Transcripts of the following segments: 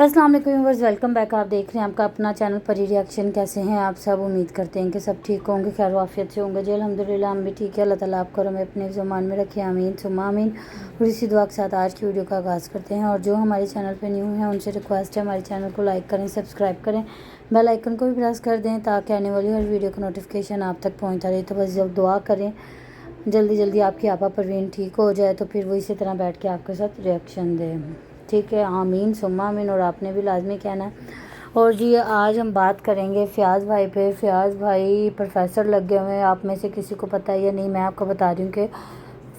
अस्सलाम वालेकुम viewers, welcome back. आप देख रहे हैं आपका अपना चैनल परी रिएक्शन। कैसे हैं आप सब? उम्मीद करते हैं कि सब ठीक होंगे, खैर वाफियत से होंगे जी। अल्हम्दुलिल्लाह हम भी ठीक है। अल्लाह ताला आपको हमें अपने ज़ुबान में रखे, आमीन सुम्मा आमीन। और इसी दुआ के साथ आज की वीडियो का आगाज़ करते हैं। और जो हमारे चैनल पर न्यू हैं उनसे रिक्वेस्ट है हमारे चैनल को लाइक करें, सब्सक्राइब करें, बेल आइकन को भी प्रेस कर दें ताकि आने वाली हर वीडियो का नोटिफिकेशन आप तक पहुँचता रहे। तो बस जब दुआ करें जल्दी जल्दी आपकी आपा परवीन ठीक हो जाए तो फिर वो इसी तरह बैठ के आपके साथ रिएक्शन दें, ठीक है? आमीन सुम्मा आमीन। और आपने भी लाजमी कहना है। और जी आज हम बात करेंगे फ़याज़ भाई पे। फ़याज़ भाई प्रोफेसर लगे हुए हैं, आप में से किसी को पता है या नहीं, मैं आपको बता रही हूँ कि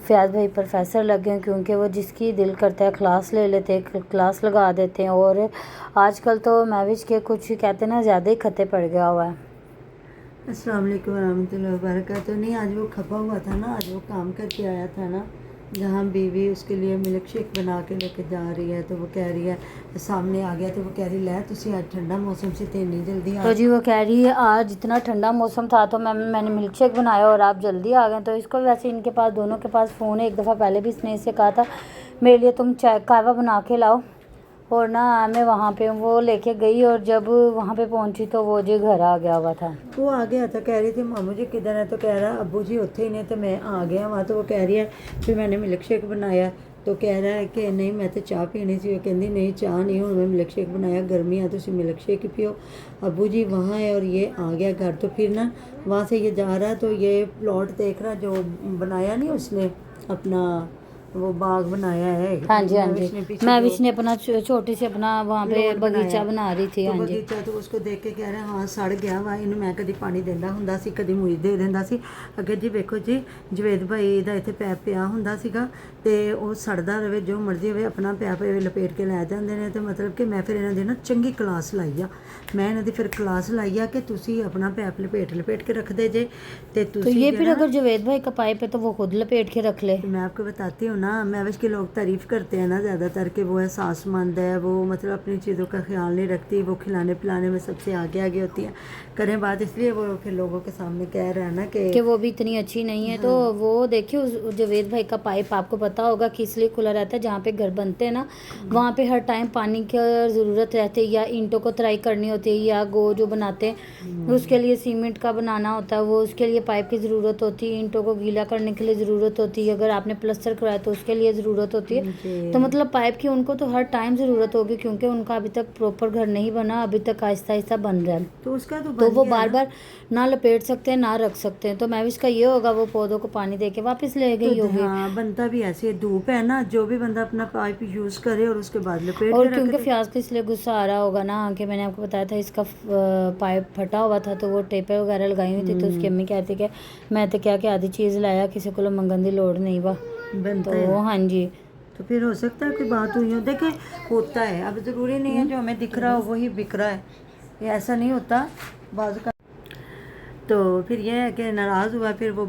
फ़याज़ भाई प्रोफेसर लगे हैं क्योंकि वो जिसकी दिल करता है क्लास ले लेते हैं, क्लास लगा देते हैं। और आजकल तो महविश के कुछ कहते हैं ना ज़्यादा ही खत्ते पड़ गया हुआ है। अस्सलाम वालेकुम रहमतुल्लाहि व बरकातहू। नहीं, आज वो खपा हुआ था ना, आज वो काम करके आया था ना, जहाँ बीवी उसके लिए मिल्क शेक बना के लेके जा रही है तो वो कह रही है, सामने आ गया तो वो कह रही लै तुसी आज ठंडा मौसम से तो इतनी जल्दी आ। तो जी वो कह रही है आज इतना ठंडा मौसम था तो मैंने मिल्क शेक बनाया और आप जल्दी आ गए। तो इसको वैसे इनके पास दोनों के पास फ़ोन है। एक दफ़ा पहले भी इसने इससे कहा था मेरे लिए तुम चाय कहवा बना के लाओ, और ना मैं वहाँ पे वो लेके गई और जब वहाँ पे पहुँची तो वो जी घर आ गया हुआ था। वो आ गया था, कह रही थी मामू जी किधर है, तो कह रहा अब्बू जी उत्थे ही ने, तो मैं आ गया वहाँ। तो वो कह रही है फिर मैंने मिल्क शेक बनाया, तो कह रहा है कि नहीं मैं तो चाह पीनी सी। वो कहती नहीं चाह नहीं, हूँ मैं मिल्क शेक बनाया, गर्मी है तो मिल्क शेक ही पियो। अब्बू जी वहाँ है और ये आ गया घर। तो फिर ना वहाँ से ये जा रहा तो ये प्लॉट देख रहा जो बनाया नहीं उसने अपना वो बाग बनाया है। हाँ जी हाँ जी, महविश ने अपना छोटी से अपना वहाँ पे बगीचा बना रही थी। हाँ जी, बगीचा तो उसको देख के कह रहे हाँ सड़ गया वा, इन्हू मैं कभी पानी देंदा हुंदा सी, कभी मूई दे देंदा सी। अगे जी वेखो जी जवेद भाई दा इत्थे पैप पिया हुंदा सीगा ते वो सड़दा रहे जो मर्जी होवे अपना पैप लपेट के लै जांदे ने। ते मतलब कि मैं फिर इन्हां दी ना चंगी क्लास लाई आ, मैं इन्हां दी फिर क्लास लाई आ कि तुसी अपना पैप लपेट के रख दे जे। तो ये फिर अगर जवेद भाई का पाइप है तो वो खुद लपेट के रख ले। मैं आपको बताती हूँ ना, महविश के लोग तारीफ़ करते हैं ना ज़्यादातर कि वो एहसासमंद है, वो मतलब अपनी चीज़ों का ख्याल नहीं रखती, वो खिलाने पिलाने में सबसे आगे आगे होती है। करें बात इसलिए वो फिर लोगों के सामने कह रहा है ना कि वो भी इतनी अच्छी नहीं है। हाँ। तो वो देखिए उस जवेद भाई का पाइप आपको पता होगा कि इसलिए खुला रहता है जहाँ पे घर बनते हैं ना वहाँ पे हर टाइम पानी की ज़रूरत रहती है, या ईंटों को तराई करनी होती है, या गो जो बनाते हैं उसके लिए सीमेंट का बनाना होता है, वो उसके लिए पाइप की ज़रूरत होती है, ईंटों को गीला करने के लिए ज़रूरत होती है, अगर आपने प्लस्तर कराया तो उसके लिए ज़रूरत होती है। तो मतलब पाइप की उनको तो हर टाइम ज़रूरत होगी क्योंकि उनका अभी तक प्रॉपर घर नहीं बना, अभी तक आहिस्ता आहिस्ता बन रहा है। तो उसका तो वो बार बार ना लपेट सकते हैं ना रख सकते हैं। तो मैं भी इसका ये होगा वो पौधों को पानी दे के वापस ले गई होगी। हाँ बनता भी ऐसे, धूप है ना, जो भी बंदा अपना पाइप यूज़ करे और उसके बाद लपेट और के क्योंकि फ़याज़ को इसलिए गुस्सा आ रहा होगा ना कि मैंने आपको बताया था इसका पाइप फटा हुआ था तो वो टेपें वगैरह लगाई हुई थी। तो उसकी अम्मी कहती कि मैं तो क्या कि आधी चीज़ लाया, किसी को मंगन की लोड़ नहीं वा। तो हाँ जी, तो फिर हो सकता है कोई बात हुई हो। देखे होता है, अब ज़रूरी नहीं है जो हमें दिख रहा हो वही बिक रहा है, ये ऐसा नहीं होता बाज़ का। तो फिर यह है कि नाराज़ हुआ, फिर वो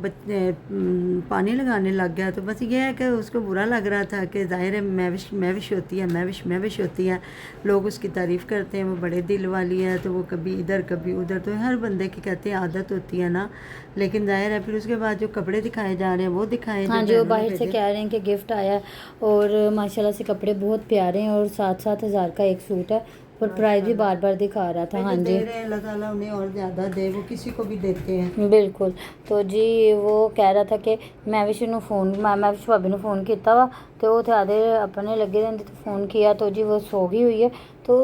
पानी लगाने लग गया। तो बस ये है कि उसको बुरा लग रहा था कि ज़ाहिर है महविश होती है, महविश होती है, लोग उसकी तारीफ़ करते हैं, वो बड़े दिल वाली है, तो वो कभी इधर कभी उधर, तो हर बंदे की कहते हैं आदत होती है ना। लेकिन ज़ाहिर है फिर उसके बाद जो कपड़े दिखाए जा रहे हैं वो दिखाए। हाँ जी, वो बाहर से कह रहे हैं कि गिफ्ट आया और माशाल्लाह से कपड़े बहुत प्यारे हैं और 7-7 हज़ार का एक सूट है और प्राइस भी बार बार दिखा रहा था। हाँ जी, अल्लाह ताला उन्हें और ज़्यादा दे, वो किसी को भी देते हैं। बिल्कुल। तो जी वो कह रहा था कि महविश भाभी ने फ़ोन किया वा तो वो आधे अपने लगे रहते तो फ़ोन किया तो जी वो सो गई हुई है। तो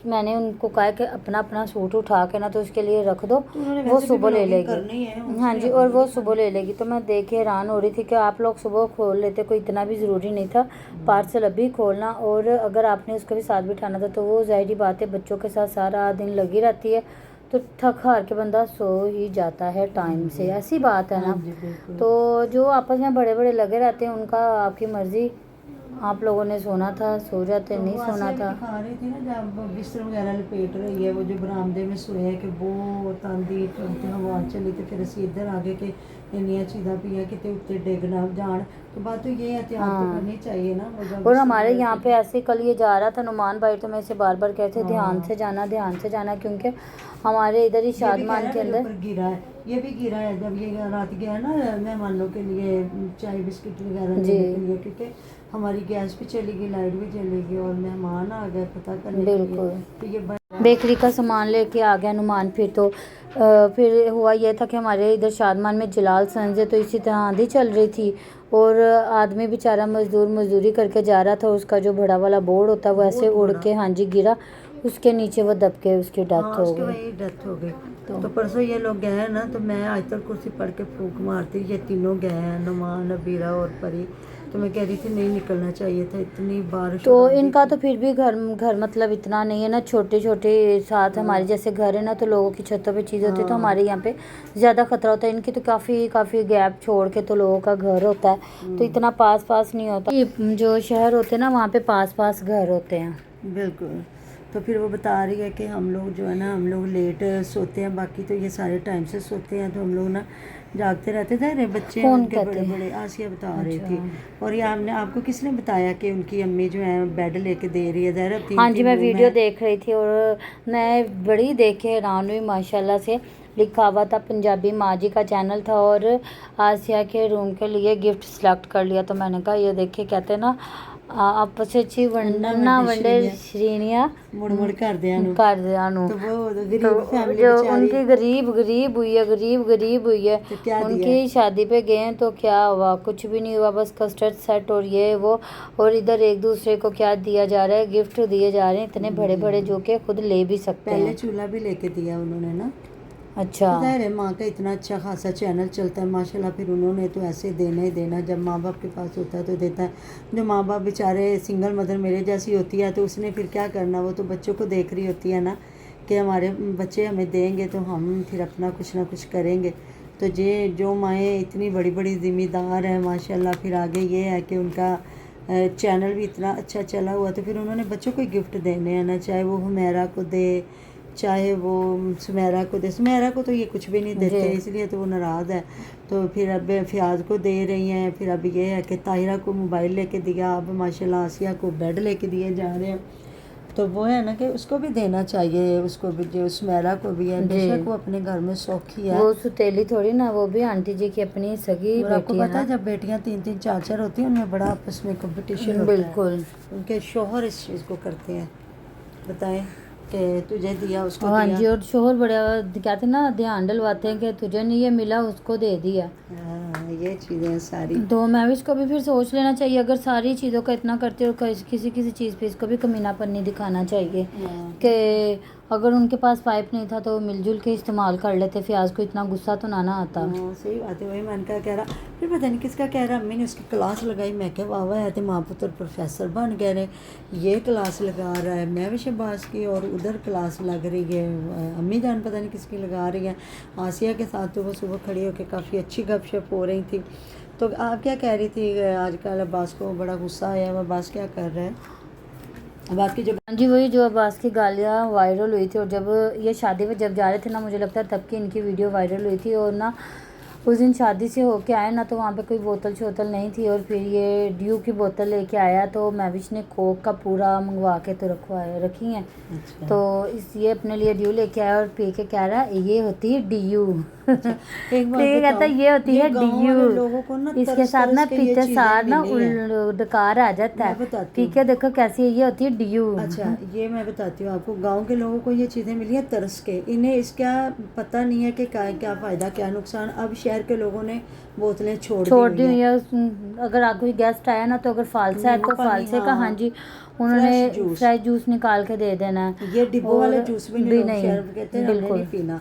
मैंने उनको कहा कि अपना अपना सूट उठा के ना तो उसके लिए रख दो, तो वो सुबह ले लेगी। हाँ जी, और वो सुबह ले लेगी। तो मैं देख के हैरान हो रही थी कि आप लोग सुबह खोल लेते, कोई इतना भी ज़रूरी नहीं था पार्सल अभी खोलना। और अगर आपने उसको भी साथ बिठाना था तो वो ज़ाहिर बात है बच्चों के साथ सारा दिन लगी रहती है तो थक हार के बंदा सो ही जाता है टाइम से, ऐसी बात है ना। तो जो आपस में बड़े बड़े लगे रहते हैं उनका आपकी मर्ज़ी, आप लोगों ने सोना था सो जाते, नहीं सोना था। दिखा रही थी ना जब बिस्तर वगैरह लपेट रही है, वो जो बरामदे में सोए है कि बहुत आंधी चलती हवा चली तो फिर असी इधर आ गए कि इन्नियां चीज़ां पिया कितने उत्ते डिग ना जान। तो बात तो ये एहतियात तो करनी चाहिए ना। और हमारे यहाँ पे ऐसे कल ये जा रहा था नुमान भाई, तो मैं इसे बार बार कहते ध्यान से जाना क्योंकि हमारे इधर ही शादमान के अंदर गिरा है, ये भी गिरा है जब ये रात गया ना मेहमानों के लिए चाय बिस्किट वगैरह देने के लिए, क्योंकि हमारी गैस भी चली गई, लाइट भी चली गई और मेहमान आ गए पता करने के लिए। बिल्कुल। तो ये बेकरी का सामान लेके आ गया नुमान। फिर तो फिर हुआ यह था कि हमारे इधर शादमान में जलाल संज है, तो इसी तरह आंधी चल रही थी और आदमी बेचारा मजदूर मजदूरी करके जा रहा था, उसका जो बड़ा वाला बोर्ड होता है वो ऐसे उड़ के हाँ जी गिरा, उसके नीचे वो दब के उसकी डेथ हो उसके गई। वही डेथ हो गई। तो परसों ये लोग गए हैं ना, तो मैं आज तक कुर्सी पढ़ के फूंक मारती, ये तीनों गए हैं, नुमान, अबीरा और परी। तो मैं कह रही थी नहीं निकलना चाहिए था, इतनी बारिश। तो इनका तो फिर भी घर मतलब इतना नहीं है ना, छोटे छोटे साथ हमारे जैसे घर है ना, तो लोगों की छतों पे चीज़ होती है, तो हमारे यहाँ पे ज़्यादा खतरा होता है। इनकी तो काफ़ी गैप छोड़ के तो लोगों का घर होता है, तो इतना पास नहीं होता। ये जो शहर होते हैं ना वहाँ पे पास घर होते हैं। बिल्कुल। तो फिर वो बता रही है कि हम लोग जो है ना, हम लोग लेट सोते हैं, बाकी तो ये सारे टाइम से सोते हैं, तो हम लोग ना जागते रहते थे। अरे बच्चे हैं उनके बड़े बड़े, आसिया बता रही थी। और ये आपको किसने बताया कि उनकी अम्मी जो है बेड लेके दे रही है? ज़रा हाँ जी, मैं वीडियो देख रही थी और मैं बड़ी देख के हैरान हुई माशाल्लाह से। लिखा हुआ था पंजाबी माँ जी का चैनल था और आसिया के रूम के लिए गिफ्ट सेलेक्ट कर लिया। तो मैंने कहा ये देखिए, कहते हैं ना आपस ਵਿੱਚ ਵੰਡਣਾ ਵੰਡੇ ਸ਼੍ਰੇਣੀਆਂ मुड़ कर दिया ਨੂੰ। तो वो तो गरीब फैमिली जो बेचारी, उनकी गरीब हुई है तो क्या उनकी शादी पे गए हैं, तो क्या हुआ? कुछ भी नहीं हुआ, बस कस्टर्ड सेट और ये वो, और इधर एक दूसरे को क्या दिया जा रहा है, गिफ्ट दिए जा रहे हैं इतने बड़े जो कि खुद ले भी सकते पहले हैं। चूल्हा भी लेके दिया उन्होंने ना। अच्छा, ज़ाहिर है माँ का इतना अच्छा खासा चैनल चलता है माशाल्लाह, फिर उन्होंने तो ऐसे देना ही देना, जब माँ बाप के पास होता है तो देता है। जो माँ बाप बेचारे सिंगल मदर मेरे जैसी होती है, तो उसने फिर क्या करना, वो तो बच्चों को देख रही होती है ना कि हमारे बच्चे हमें देंगे तो हम फिर अपना कुछ ना कुछ करेंगे। तो जो माएँ इतनी बड़ी ज़िम्मेदार हैं माशाल्लाह, फिर आगे ये है कि उनका चैनल भी इतना अच्छा चला हुआ, तो फिर उन्होंने बच्चों को गिफ्ट देने हैं ना, चाहे वो हुमैरा को दे, चाहे वो सुमेरा को दे। सुमेरा को तो ये कुछ भी नहीं देते, इसलिए तो वो नाराज़ है। तो फिर अब फ़ियाज़ को दे रही हैं, फिर अब ये है कि ताहिरा को मोबाइल लेके दिया, अब माशाल्लाह आसिया को बेड लेके दिए जा रहे हैं। तो वो है ना कि उसको भी देना चाहिए, उसको भी, जो सुमेरा को भी है, बेशक वो अपने घर में सौखी है, वो सुतेली थोड़ी ना, वो भी आंटी जी की अपनी सगी और आपको बेटी पता है। है जब बेटियां 3 4 होती हैं उनमें बड़ा आपस में कंपटीशन होता है। बिल्कुल। उनके शौहर इस चीज़ को करते हैं, बताएं कि तुझे दिया उसको हाँ दिया। जी, और शोहर बड़ा कहते हैं ना, ध्यान डलवाते हैं कि तुझे नहीं ये मिला उसको दे दिया। हाँ, ये चीज़ें हैं सारी। तो मैं भी इसको भी फिर सोच लेना चाहिए, अगर सारी चीज़ों का इतना करते हो, किसी चीज़ पे इसको भी कमीनापन नहीं दिखाना चाहिए कि अगर उनके पास पाइप नहीं था तो मिलजुल के इस्तेमाल कर लेते, फ़ियाज़ को इतना गुस्सा तो ना आता। हाँ सही बात है, वही मैंने कह रहा, फिर पता नहीं किसका कह रहा, अम्मी ने उसकी क्लास लगाई, मैं क्या वाह है, तो माँ पुत्र प्रोफेसर बन गए रहे, ये क्लास लगा रहा है, मैं भी शहबाज की, और उधर क्लास लग रही है, अम्मी जान पता नहीं किसकी लगा रही है। आसिया के साथ तो वो सुबह खड़ी होकर काफ़ी अच्छी गपशप हो रही थी। तो आप क्या कह रही थी? आजकल अब्बास को बड़ा गुस्सा आया है, अब्बास क्या कर रहे हैं? अब्बास की जो हाँ जी, वही जो अब्बास की गालियाँ वायरल हुई थी, और जब ये शादी पे जब जा रहे थे ना, मुझे लगता है तब की इनकी वीडियो वायरल हुई थी। और ना उस दिन शादी से होके आए ना, तो वहाँ पे कोई बोतल शोतल नहीं थी, और फिर ये ड्यू की बोतल लेके आया, तो मैविश ने कोक का पूरा मंगवा के तो रखी हैं। अच्छा। तो ये अपने लिए ड्यू लेके आया और पी के कह रहा है ये होती है डीयू। एक बात ये कहता है ये होती है गाँव वाले डीयू। लोगों को ना इसके तरस साथ ना तरस के ये पीछे चीज़ें सार ना मिली हैं। डकार आ जाता मैं है। बताती हूँ। ठीक है, देखो कैसी है, ये होती है डीयू। अच्छा, ये मैं बताती हूँ आपको, गांव के लोगों को ये चीज़ें मिली हैं तरस के, इन्हें इसका पता नहीं है कि क्या फ़ायदा क्या नुकसान। अब शहर के लोगों ने बोतलें छोड़ दी हुई हैं। अगर कोई गेस्ट आया ना, तो अगर फालसा है तो फालसे का, हाँ जी, उन्होंने फ्रेश जूस निकाल के दे देना है। ये डिब्बों वाले जूस भी नहीं, नहीं, शहर कहते हैं हमने नहीं पीना,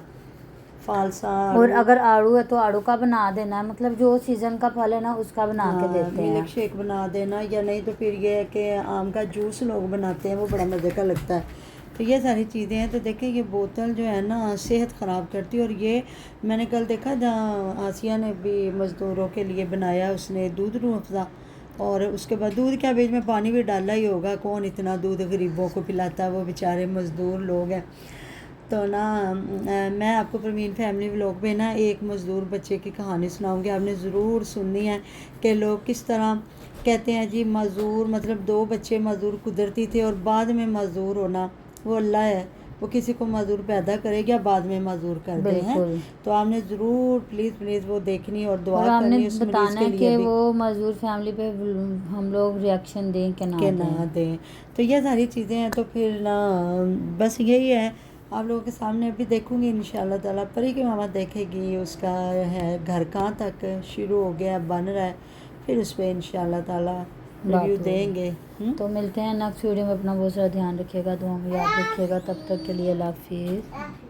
फालसा। और अगर आड़ू है तो आड़ू का बना देना है, मतलब जो सीजन का फल है ना उसका बना के देते हैं। मिल्क शेक बना देना, या नहीं तो फिर ये है कि आम का जूस लोग बनाते हैं, वो बड़ा मज़े का लगता है। तो ये सारी चीज़ें हैं। तो देखिए ये बोतल जो है ना सेहत ख़राब करती है। और ये मैंने कल देखा जहाँ आसिया ने भी मज़दूरों के लिए बनाया, उसने दूध रूह अफ़ज़ा, और उसके बाद दूध क्या बीच में पानी भी डाला ही होगा, कौन इतना दूध गरीबों को पिलाता है, वो बेचारे मज़दूर लोग हैं। तो ना मैं आपको परवीन फैमिली व्लॉग पे ना एक मज़दूर बच्चे की कहानी सुनाऊंगी, आपने ज़रूर सुननी है कि लोग किस तरह कहते हैं जी मज़दूर मतलब 2 बच्चे मज़दूर कुदरती थे, और बाद में मज़दूर होना वो अल्लाह है। وہ کسی کو معذور پیدا کرے یا بعد میں معذور کر دے ہیں. بالکل. تو آپ نے ضرور پلیز وہ دیکھنی اور اور دعا آپ نے کرنی اس مریض بتانا کے ہے لیے کہ بھی وہ معذور فیملی پہ ہم لوگ ریئیکشن دیں کہ کہ نہ نہ دیں. دیں. تو یہ ساری چیزیں ہیں. تو پھر نا بس یہی ہے آپ لوگوں کے سامنے ابھی دیکھوں گی انشاءاللہ تعالیٰ. پری کی ماما دیکھے گی اس کا ہے گھر کہاں تک شروع ہو گیا بن رہا ہے, پھر اس پہ انشاءاللہ تعالیٰ ریویو بات دیں ہوگی. گے. تو ملتے ہیں نیکسٹ ویڈیو میں. اپنا بہت سارا دھیان رکھیے گا, دعاؤں میں یاد رکھیے گا. تب تک کے لیے اللہ حافظ.